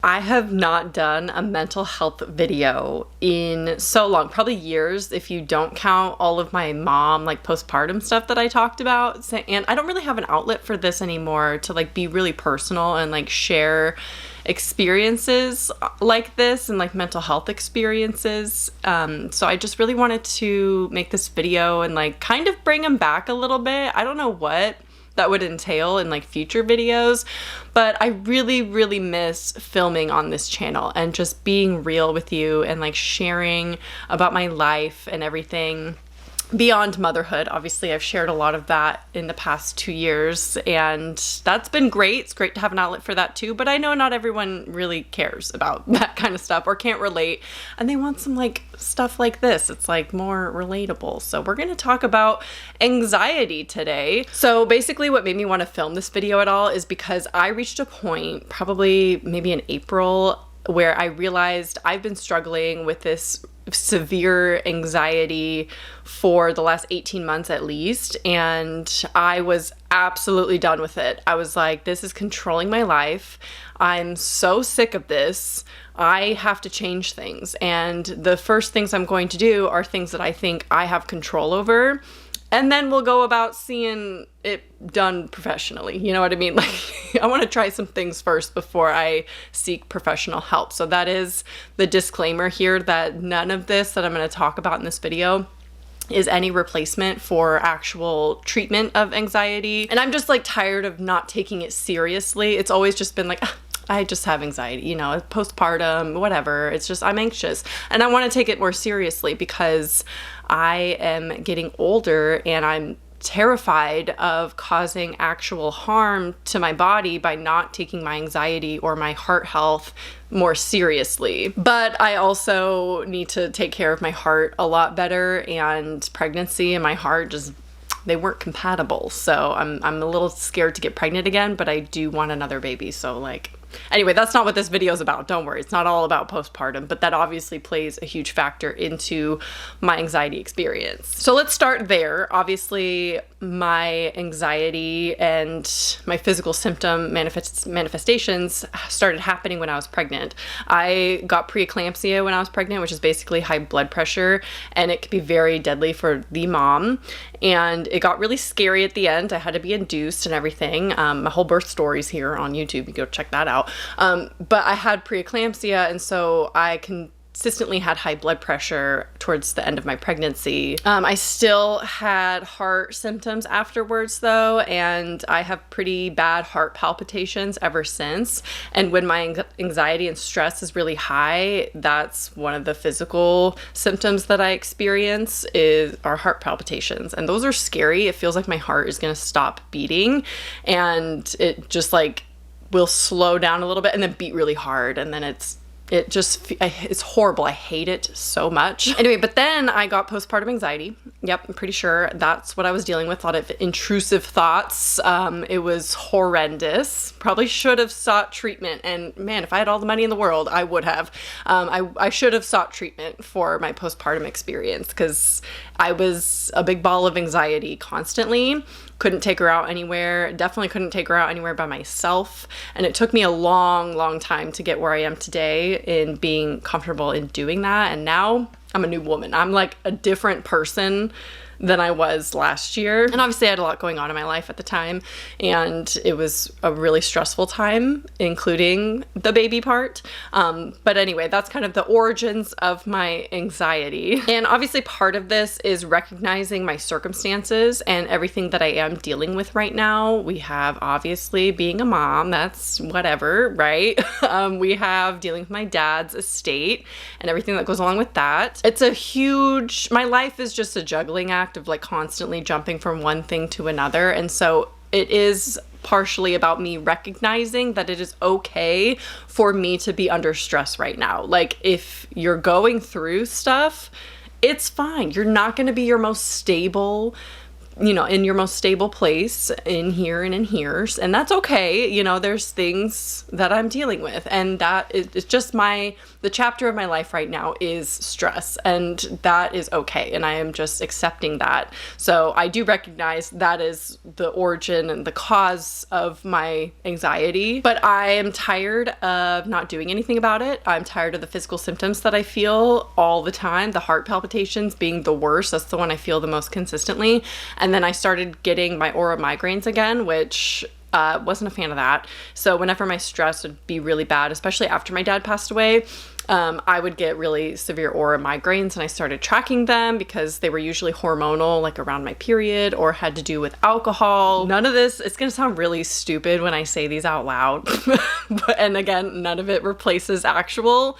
I have not done a mental health video in so long, probably years, if you don't count all of my mom, like postpartum stuff that I talked about. And I don't really have an outlet for this anymore to like be really personal and like share experiences like this and like mental health experiences. So I just really wanted to make this video and like kind of bring them back a little bit. I don't know what that would entail in like future videos, but I really miss filming on this channel and just being real with you and like sharing about my life and everything beyond motherhood. Obviously, I've shared a lot of that in the past 2 years, and that's been great. It's great to have an outlet for that too, but I know not everyone really cares about that kind of stuff or can't relate, and they want some like stuff like this. It's like more relatable. So we're going to talk about anxiety today. So basically what made me want to film this video at all is because I reached a point, probably maybe in April, where I realized I've been struggling with this severe anxiety for the last 18 months at least, and I was absolutely done with it. I was like, this is controlling my life. I'm so sick of this. I have to change things, and the first things I'm going to do are things that I think I have control over. And then we'll go about seeing it done professionally. You know what I mean? Like, I want to try some things first before I seek professional help. So that is the disclaimer here, that none of this that I'm going to talk about in this video is any replacement for actual treatment of anxiety. And I'm just like tired of not taking it seriously. It's always just been like, I just have anxiety, you know, postpartum, whatever. It's just, I'm anxious. And I want to take it more seriously because I am getting older and I'm terrified of causing actual harm to my body by not taking my anxiety or my heart health more seriously. But I also need to take care of my heart a lot better, and pregnancy and my heart just, they weren't compatible. So I'm a little scared to get pregnant again, but I do want another baby. So like, anyway, that's not what this video is about. Don't worry. It's not all about postpartum, but that obviously plays a huge factor into my anxiety experience. So let's start there. Obviously, my anxiety and my physical symptom manifestations started happening when I was pregnant. I got preeclampsia when I was pregnant, which is basically high blood pressure, and it can be very deadly for the mom. And it got really scary at the end. I had to be induced and everything. My whole birth story's here on YouTube. You can go check that out. But I had preeclampsia, and so I consistently had high blood pressure towards the end of my pregnancy. I still had heart symptoms afterwards though, and I have pretty bad heart palpitations ever since. And when my anxiety and stress is really high, that's one of the physical symptoms that I experience are heart palpitations. And those are scary. It feels like my heart is gonna stop beating, and it just like will slow down a little bit and then beat really hard, and then it's horrible. I hate it so much. Anyway, but then I got postpartum anxiety. Yep, I'm pretty sure that's what I was dealing with. A lot of intrusive thoughts. It was horrendous. Probably should have sought treatment. And man, if I had all the money in the world, I would have. I should have sought treatment for my postpartum experience because I was a big ball of anxiety constantly. Couldn't take her out anywhere. Definitely couldn't take her out anywhere by myself. And it took me a long time to get where I am today in being comfortable in doing that. And now I'm a new woman. I'm like a different person than I was last year. And obviously I had a lot going on in my life at the time, and it was a really stressful time, including the baby part. But anyway, that's kind of the origins of my anxiety. And obviously part of this is recognizing my circumstances and everything that I am dealing with right now. We have obviously being a mom, that's whatever, right? We have dealing with my dad's estate and everything that goes along with that. It's a huge, my life is just a juggling act of like constantly jumping from one thing to another. And so it is partially about me recognizing that it is okay for me to be under stress right now. Like if you're going through stuff, it's fine. You're not going to be your most stable in your most stable place in here and in here. And that's okay. There's things that I'm dealing with, and that is just the chapter of my life right now is stress, and that is okay. And I am just accepting that. So I do recognize that is the origin and the cause of my anxiety, but I am tired of not doing anything about it. I'm tired of the physical symptoms that I feel all the time. The heart palpitations being the worst. That's the one I feel the most consistently. And then I started getting my aura migraines again, which wasn't a fan of that. So whenever my stress would be really bad, especially after my dad passed away, I would get really severe aura migraines, and I started tracking them because they were usually hormonal, like around my period, or had to do with alcohol. None of this, it's gonna sound really stupid when I say these out loud, and again, none of it replaces actual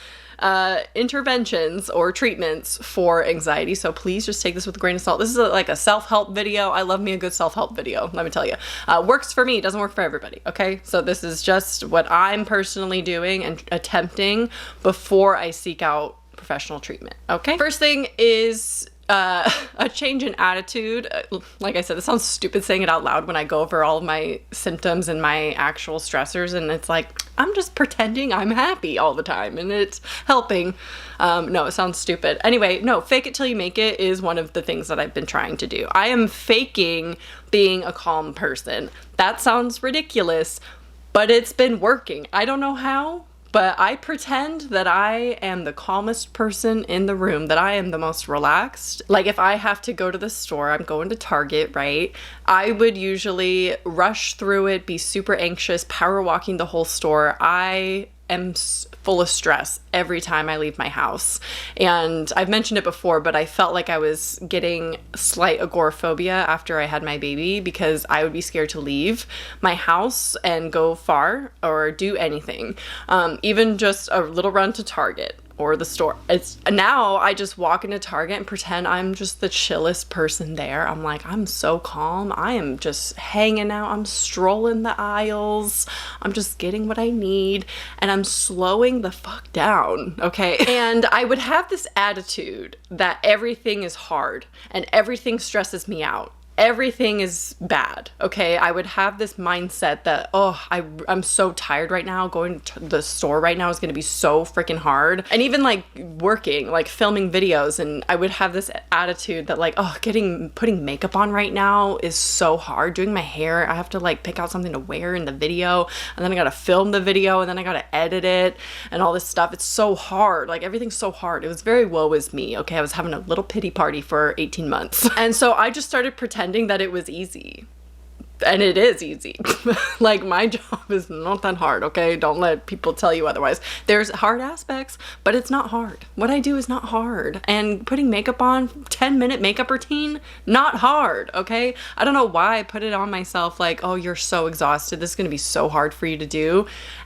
interventions or treatments for anxiety. So please just take this with a grain of salt. This is like a self-help video. I love me a good self-help video, let me tell you. Works for me, doesn't work for everybody, okay? So this is just what I'm personally doing and attempting before I seek out professional treatment, okay? First thing is a change in attitude. Like I said, this sounds stupid saying it out loud when I go over all of my symptoms and my actual stressors, and it's like, I'm just pretending I'm happy all the time and it's helping. No, it sounds stupid. Anyway, no, fake it till you make it is one of the things that I've been trying to do. I am faking being a calm person. That sounds ridiculous, but it's been working. I don't know how, but I pretend that I am the calmest person in the room, that I am the most relaxed. Like if I have to go to the store, I'm going to Target, right? I would usually rush through it, be super anxious, power walking the whole store. I am full of stress every time I leave my house. And I've mentioned it before, but I felt like I was getting slight agoraphobia after I had my baby because I would be scared to leave my house and go far or do anything. Even just a little run to Target or the store. Now I just walk into Target and pretend I'm just the chillest person there. I'm like, I'm so calm. I am just hanging out. I'm strolling the aisles. I'm just getting what I need, and I'm slowing the fuck down, okay? And I would have this attitude that everything is hard and everything stresses me out. Everything is bad, okay? I would have this mindset that, I'm so tired right now. Going to the store right now is gonna be so freaking hard. And even like working, like filming videos, and I would have this attitude that like, putting makeup on right now is so hard. Doing my hair, I have to like pick out something to wear in the video, and then I gotta film the video, and then I gotta edit it, and all this stuff. It's so hard, like everything's so hard. It was very woe is me, okay? I was having a little pity party for 18 months. And so I just started pretending that it was easy. And it is easy. Like my job is not that hard, okay? Don't let people tell you otherwise. There's hard aspects, but it's not hard. What I do is not hard. And putting makeup on, 10-minute makeup routine, not hard, okay? I don't know why I put it on myself like, oh, you're so exhausted. This is gonna be so hard for you to do.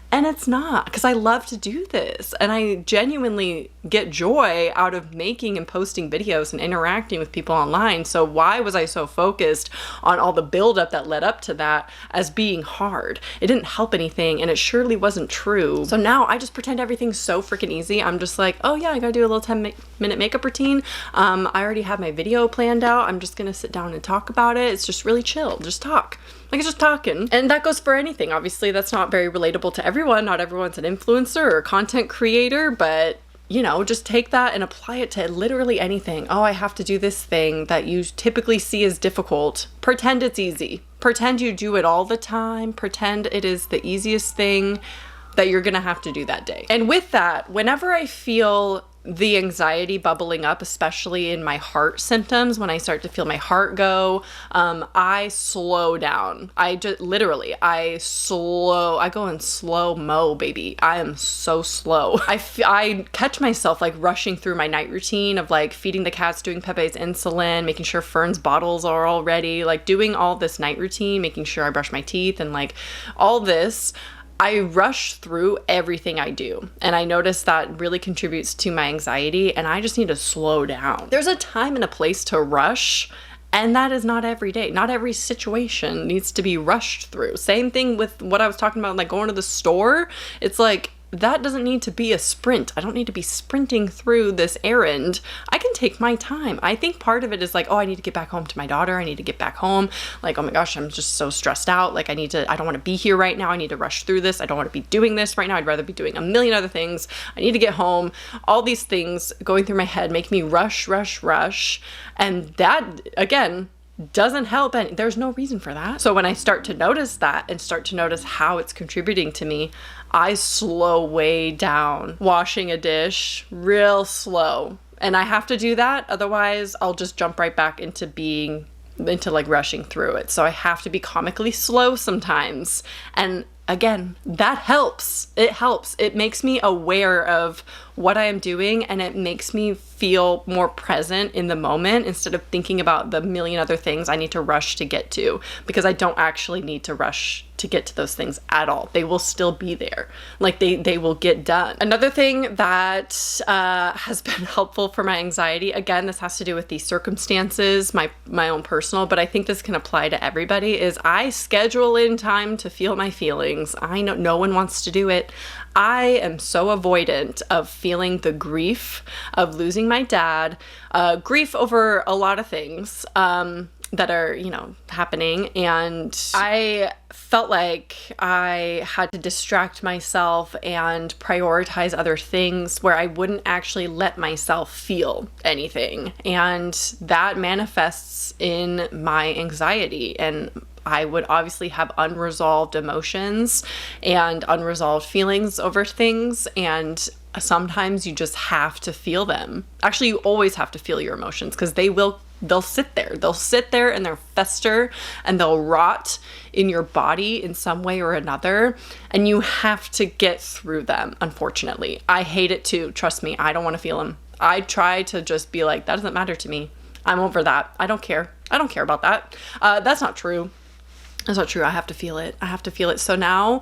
And it's not, because I love to do this. And I genuinely get joy out of making and posting videos and interacting with people online. So why was I so focused on all the buildup that led up to that as being hard? It didn't help anything, and it surely wasn't true. So now I just pretend everything's so freaking easy. I'm just like, oh yeah, I gotta do a little 10-minute makeup routine. I already have my video planned out. I'm just gonna sit down and talk about it. It's just really chill, just talk. Like it's just talking. And that goes for anything. Obviously, that's not very relatable to everyone. Not everyone's an influencer or content creator, but just take that and apply it to literally anything. Oh, I have to do this thing that you typically see as difficult. Pretend it's easy. Pretend you do it all the time. Pretend it is the easiest thing that you're gonna have to do that day. And with that, whenever I feel the anxiety bubbling up, especially in my heart symptoms, when I start to feel my heart go, I slow down. I go in slow-mo, baby. I am so slow. I catch myself like rushing through my night routine of like feeding the cats, doing Pepe's insulin, making sure Fern's bottles are all ready, like doing all this night routine, making sure I brush my teeth and like all this. I rush through everything I do, and I notice that really contributes to my anxiety, and I just need to slow down. There's a time and a place to rush, and that is not every day. Not every situation needs to be rushed through. Same thing with what I was talking about, like going to the store. It's like, that doesn't need to be a sprint. I don't need to be sprinting through this errand. I can take my time. I think part of it is like, oh, I need to get back home to my daughter. I need to get back home. Like, oh my gosh, I'm just so stressed out. Like I don't want to be here right now. I need to rush through this. I don't want to be doing this right now. I'd rather be doing a million other things. I need to get home. All these things going through my head make me rush. And that, again, doesn't help, and there's no reason for that. So when I start to notice that and start to notice how it's contributing to me, I slow way down. Washing a dish, real slow. And I have to do that, otherwise I'll just jump right back into like rushing through it. So I have to be comically slow sometimes. And again, that helps. It helps. It makes me aware of what I am doing, and it makes me feel more present in the moment instead of thinking about the million other things I need to rush to get to, because I don't actually need to rush to get to those things at all. They will still be there. Like they will get done. Another thing that has been helpful for my anxiety, again, this has to do with these circumstances, my own personal, but I think this can apply to everybody, is I schedule in time to feel my feelings. I know no one wants to do it. I am so avoidant of feeling the grief of losing my dad, grief over a lot of things that are, happening. And I felt like I had to distract myself and prioritize other things where I wouldn't actually let myself feel anything. And that manifests in my anxiety, and I would obviously have unresolved emotions and unresolved feelings over things, and sometimes you just have to feel them. Actually, you always have to feel your emotions, because they'll sit there. They'll sit there and they'll fester and they'll rot in your body in some way or another, and you have to get through them, unfortunately. I hate it too. Trust me, I don't want to feel them. I try to just be like, that doesn't matter to me. I'm over that. I don't care. I don't care about that. That's not true. That's not true. I have to feel it. I have to feel it. So now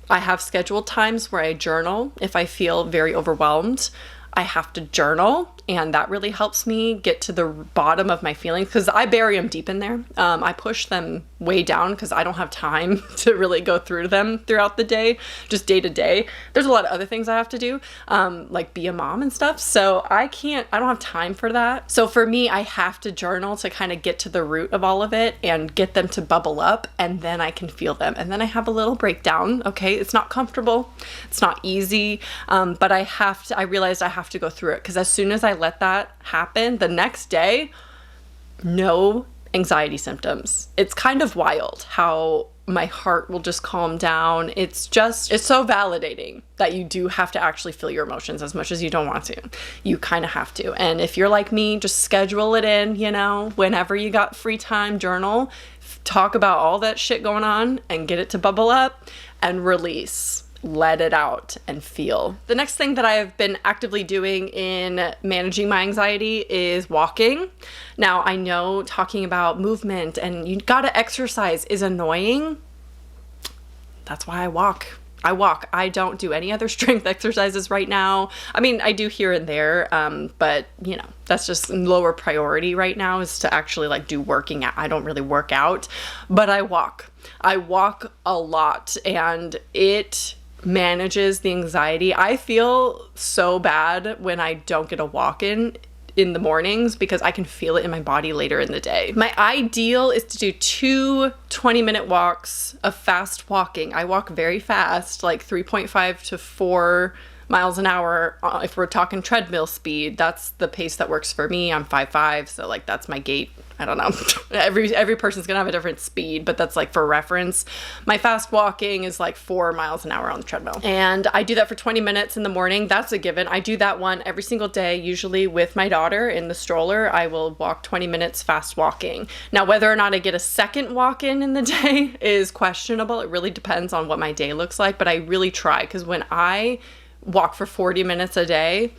I have scheduled times where I journal. If I feel very overwhelmed, I have to journal, and that really helps me get to the bottom of my feelings, because I bury them deep in there. I push them way down because I don't have time to really go through them throughout the day, just day to day. There's a lot of other things I have to do, like be a mom and stuff. So I don't have time for that. So for me, I have to journal to kind of get to the root of all of it and get them to bubble up, and then I can feel them. And then I have a little breakdown. Okay. It's not comfortable. It's not easy. But I realized I have to go through it, because as soon as I let that happen, the next day, no anxiety symptoms. It's kind of wild how my heart will just calm down. It's so validating that you do have to actually feel your emotions as much as you don't want to. You kind of have to. And if you're like me, just schedule it in, whenever you got free time, journal, talk about all that shit going on and get it to bubble up and release. Let it out and feel. The next thing that I have been actively doing in managing my anxiety is walking. Now, I know talking about movement and you gotta exercise is annoying. That's why I walk. I don't do any other strength exercises right now. I mean, I do here and there, but that's just lower priority right now, is to actually do working out. I don't really work out, but I walk. I walk a lot, and it manages the anxiety. I feel so bad when I don't get a walk in the mornings, because I can feel it in my body later in the day. My ideal is to do 2 20-minute walks of fast walking. I walk very fast, like 3.5 to 4 miles an hour. If we're talking treadmill speed, that's the pace that works for me. I'm 5'5", so that's my gait. I don't know. Every person's gonna have a different speed, but that's for reference. My fast walking is 4 miles an hour on the treadmill. And I do that for 20 minutes in the morning. That's a given. I do that one every single day, usually with my daughter in the stroller. I will walk 20 minutes fast walking. Now, whether or not I get a second walk in the day is questionable. It really depends on what my day looks like, but I really try, because when I walk for 40 minutes a day,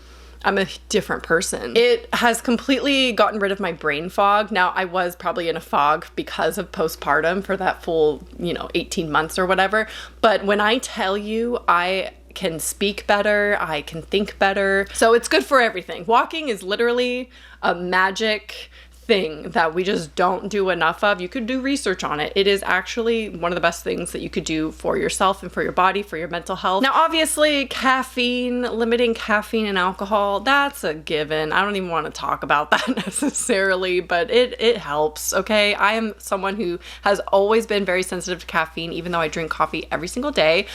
I'm a different person. It has completely gotten rid of my brain fog. Now, I was probably in a fog because of postpartum for that full, 18 months or whatever. But when I tell you, I can speak better, I can think better. So it's good for everything. Walking is literally a magic thing that we just don't do enough of. You could do research on it. It is actually one of the best things that you could do for yourself and for your body, for your mental health. Now, obviously, caffeine, limiting caffeine and alcohol, that's a given. I don't even want to talk about that necessarily, but it helps, okay? I am someone who has always been very sensitive to caffeine, even though I drink coffee every single day.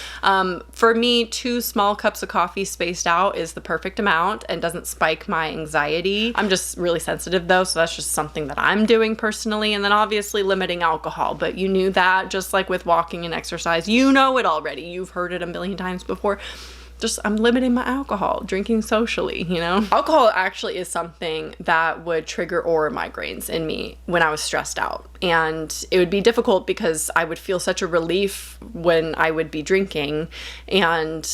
For me, 2 small cups of coffee spaced out is the perfect amount and doesn't spike my anxiety. I'm just really sensitive though, so that's just something that I'm doing personally. And then obviously limiting alcohol, but you knew that just like with walking and exercise, you know it already. You've heard it a million times before. Just I'm limiting my alcohol, drinking socially, you know? Alcohol actually is something that would trigger aura migraines in me when I was stressed out. And it would be difficult because I would feel such a relief when I would be drinking. And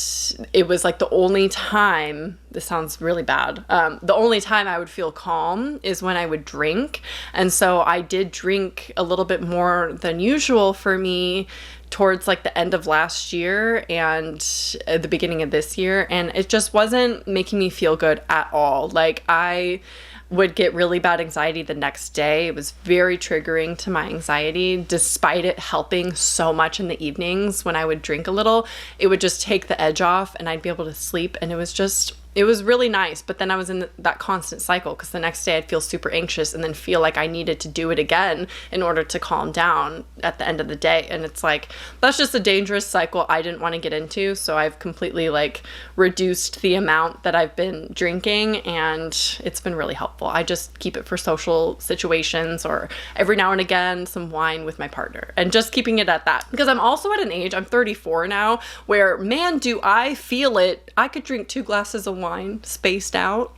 it was like the only time, this sounds really bad, the only time I would feel calm is when I would drink. And so I did drink a little bit more than usual for me towards like the end of last year and at the beginning of this year, and it just wasn't making me feel good at all. Like I would get really bad anxiety the next day. It was very triggering to my anxiety, despite it helping so much in the evenings when I would drink a little. It would just take the edge off and I'd be able to sleep, and it was really nice. But then I was in that constant cycle because the next day I'd feel super anxious and then feel like I needed to do it again in order to calm down at the end of the day. And it's like, that's just a dangerous cycle I didn't want to get into. So I've completely like reduced the amount that I've been drinking, and it's been really helpful. I just keep it for social situations or every now and again some wine with my partner, and just keeping it at that. Because I'm also at an age, I'm 34 now, where man, do I feel it. I could drink 2 glasses of wine spaced out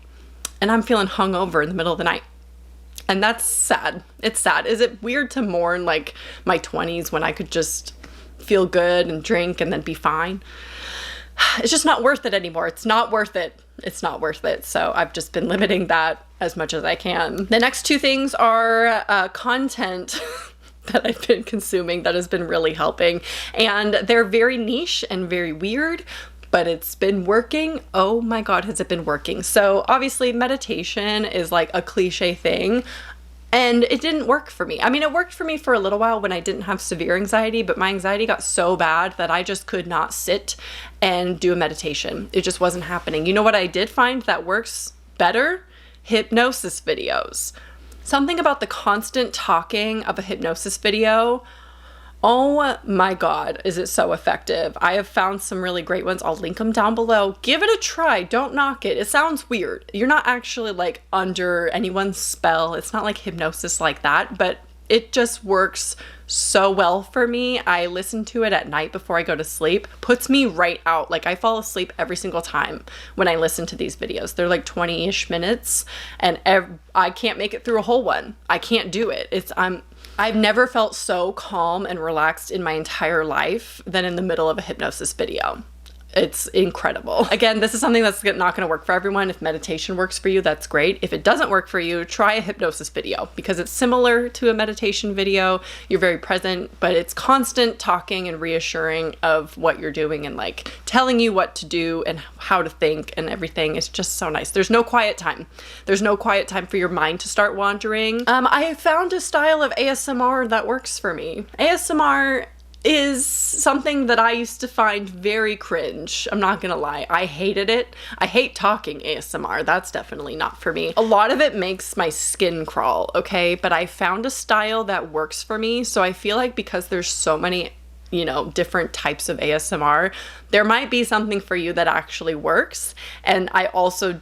and I'm feeling hungover in the middle of the night. And that's sad. It's sad. Is it weird to mourn like my 20s when I could just feel good and drink and then be fine? It's just not worth it anymore. It's not worth it. It's not worth it. So I've just been limiting that as much as I can. The next 2 things are content that I've been consuming that has been really helping. And they're very niche and very weird, but it's been working. Oh my God, has it been working? So obviously meditation is like a cliche thing, and it didn't work for me. I mean, it worked for me for a little while when I didn't have severe anxiety, but my anxiety got so bad that I just could not sit and do a meditation. It just wasn't happening. You know what I did find that works better? Hypnosis videos. Something about the constant talking of a hypnosis video. Oh my God, is it so effective? I have found some really great ones. I'll link them down below. Give it a try. Don't knock it. It sounds weird. You're not actually like under anyone's spell. It's not like hypnosis like that, but it just works so well for me. I listen to it at night before I go to sleep. Puts me right out. Like I fall asleep every single time when I listen to these videos. They're like 20-ish minutes, and I can't make it through a whole one. I can't do it. I've never felt so calm and relaxed in my entire life than in the middle of a hypnosis video. It's incredible. Again, this is something that's not going to work for everyone. If meditation works for you, that's great. If it doesn't work for you, try a hypnosis video because it's similar to a meditation video. You're very present, but it's constant talking and reassuring of what you're doing and like telling you what to do and how to think and everything. It's just so nice. There's no quiet time. There's no quiet time for your mind to start wandering. I found a style of ASMR that works for me. ASMR is something that I used to find very cringe. I'm not gonna lie. I hated it. I hate talking ASMR. That's definitely not for me. A lot of it makes my skin crawl, okay? But I found a style that works for me. So I feel like because there's so many, you know, different types of ASMR, there might be something for you that actually works. And I also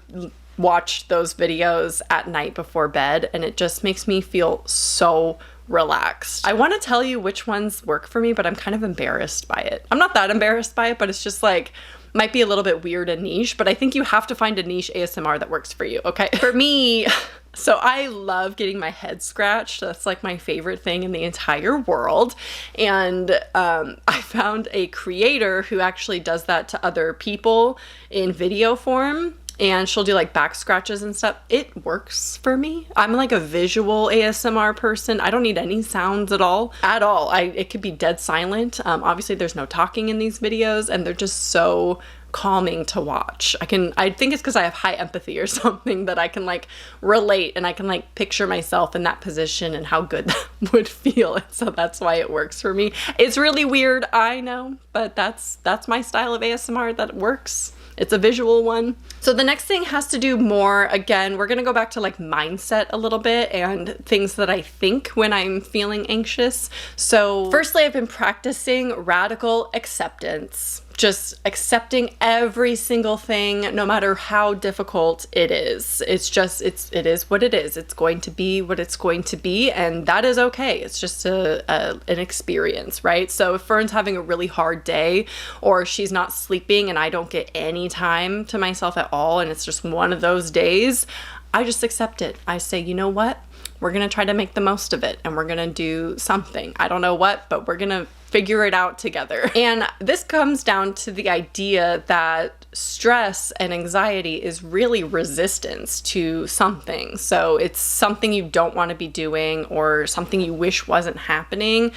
watch those videos at night before bed, and it just makes me feel so relaxed. I want to tell you which ones work for me, but I'm kind of embarrassed by it. I'm not that embarrassed by it, but it's just like, might be a little bit weird and niche, but I think you have to find a niche ASMR that works for you, okay? For me, so I love getting my head scratched. That's like my favorite thing in the entire world. And I found a creator who actually does that to other people in video form. And she'll do like back scratches and stuff. It works for me. I'm like a visual ASMR person. I don't need any sounds at all. It could be dead silent. Obviously there's no talking in these videos, and they're just so calming to watch. I think it's because I have high empathy or something that I can like relate, and I can like picture myself in that position and how good that would feel. And so that's why it works for me. It's really weird, I know, but that's my style of ASMR that works. It's a visual one. So the next thing has to do more, again, we're gonna go back to like mindset a little bit and things that I think when I'm feeling anxious. So firstly, I've been practicing radical acceptance. Just accepting every single thing, no matter how difficult it is. It is what it is. It's going to be what it's going to be, and that is okay. It's just an experience, right? So if Fern's having a really hard day, or she's not sleeping and I don't get any time to myself at all, and it's just one of those days, I just accept it. I say, you know what? We're gonna try to make the most of it, and we're gonna do something. I don't know what, but we're gonna figure it out together. And this comes down to the idea that stress and anxiety is really resistance to something. So it's something you don't want to be doing, or something you wish wasn't happening.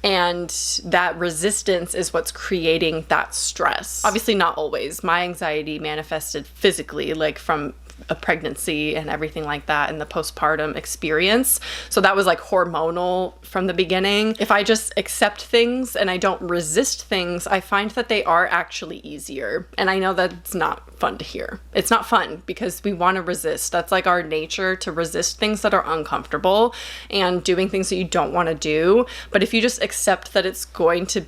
And that resistance is what's creating that stress. Obviously not always. My anxiety manifested physically, like from a pregnancy and everything like that, and the postpartum experience. So that was like hormonal from the beginning. If I just accept things and I don't resist things, I find that they are actually easier. And I know that it's not fun to hear. It's not fun because we want to resist. That's like our nature, to resist things that are uncomfortable and doing things that you don't want to do. But if you just accept that it's going to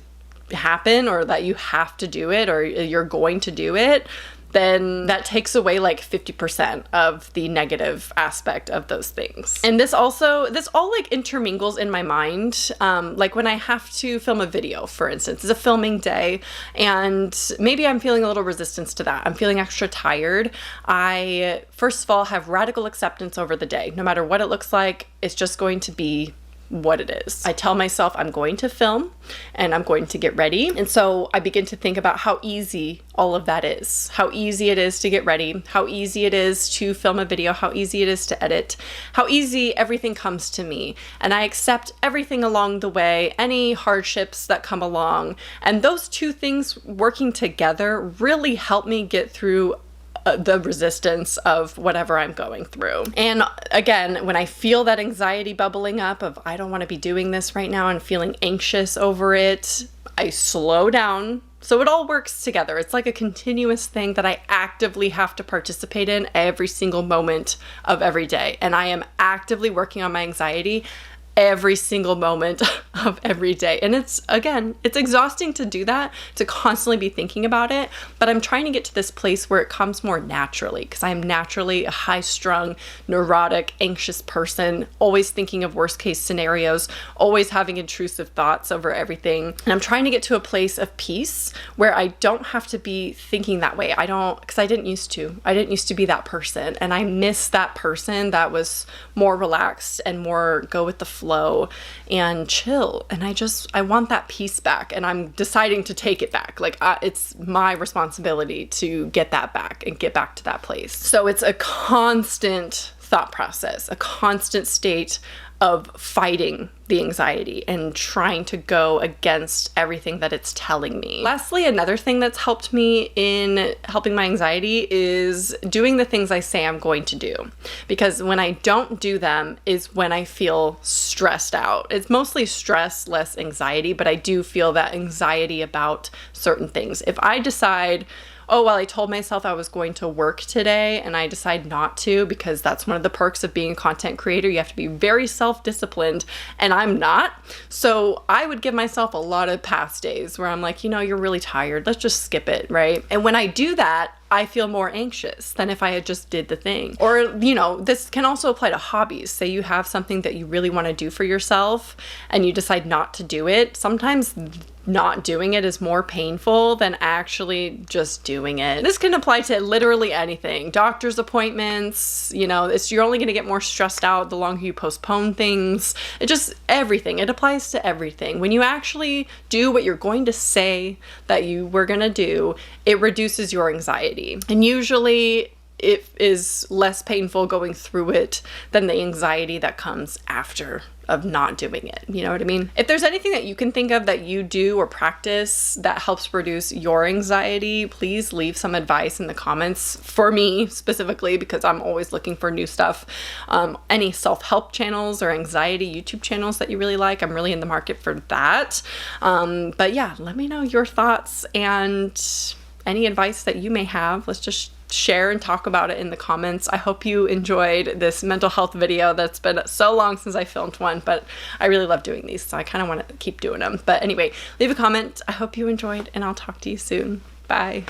happen, or that you have to do it, or you're going to do it, then that takes away like 50% of the negative aspect of those things. And this all like intermingles in my mind. Like when I have to film a video, for instance, it's a filming day, and maybe I'm feeling a little resistance to that. I'm feeling extra tired. I, first of all, have radical acceptance over the day. No matter what it looks like, it's just going to be what it is. I tell myself I'm going to film and I'm going to get ready. And so I begin to think about how easy all of that is, how easy it is to get ready, how easy it is to film a video, how easy it is to edit, how easy everything comes to me. And I accept everything along the way, any hardships that come along. And those two things working together really help me get through the resistance of whatever I'm going through. And again, when I feel that anxiety bubbling up of I don't want to be doing this right now and feeling anxious over it, I slow down. So it all works together. It's like a continuous thing that I actively have to participate in every single moment of every day. And I am actively working on my anxiety every single moment of every day. And it's exhausting to do that, to constantly be thinking about it, but I'm trying to get to this place where it comes more naturally, because I'm naturally a high-strung, neurotic, anxious person, always thinking of worst-case scenarios, always having intrusive thoughts over everything. And I'm trying to get to a place of peace where I don't have to be thinking that way. Because I didn't used to. I didn't used to be that person, and I miss that person that was more relaxed and more go with the flow and chill. And I want that peace back, and I'm deciding to take it back. Like it's my responsibility to get that back and get back to that place. So it's a constant thought process, a constant state of fighting the anxiety and trying to go against everything that it's telling me. Lastly, another thing that's helped me in helping my anxiety is doing the things I say I'm going to do. Because when I don't do them is when I feel stressed out. It's mostly stress, less anxiety, but I do feel that anxiety about certain things. If I decide, oh, well, I told myself I was going to work today and I decide not to, because that's one of the perks of being a content creator. You have to be very self-disciplined, and I'm not. So I would give myself a lot of pass days where I'm like, you're really tired. Let's just skip it, right? And when I do that, I feel more anxious than if I had just did the thing. Or, this can also apply to hobbies. Say you have something that you really want to do for yourself and you decide not to do it. Sometimes not doing it is more painful than actually just doing it. This can apply to literally anything. Doctor's appointments, you're only going to get more stressed out the longer you postpone things. Everything. It applies to everything. When you actually do what you're going to say that you were going to do, it reduces your anxiety. And usually it is less painful going through it than the anxiety that comes after of not doing it. You know what I mean? If there's anything that you can think of that you do or practice that helps reduce your anxiety, please leave some advice in the comments for me specifically, because I'm always looking for new stuff. Any self-help channels or anxiety YouTube channels that you really like, I'm really in the market for that. But yeah, let me know your thoughts and any advice that you may have. Let's just share and talk about it in the comments. I hope you enjoyed this mental health video. That's been so long since I filmed one, but I really love doing these, so I kind of want to keep doing them. But anyway, leave a comment. I hope you enjoyed, and I'll talk to you soon. Bye.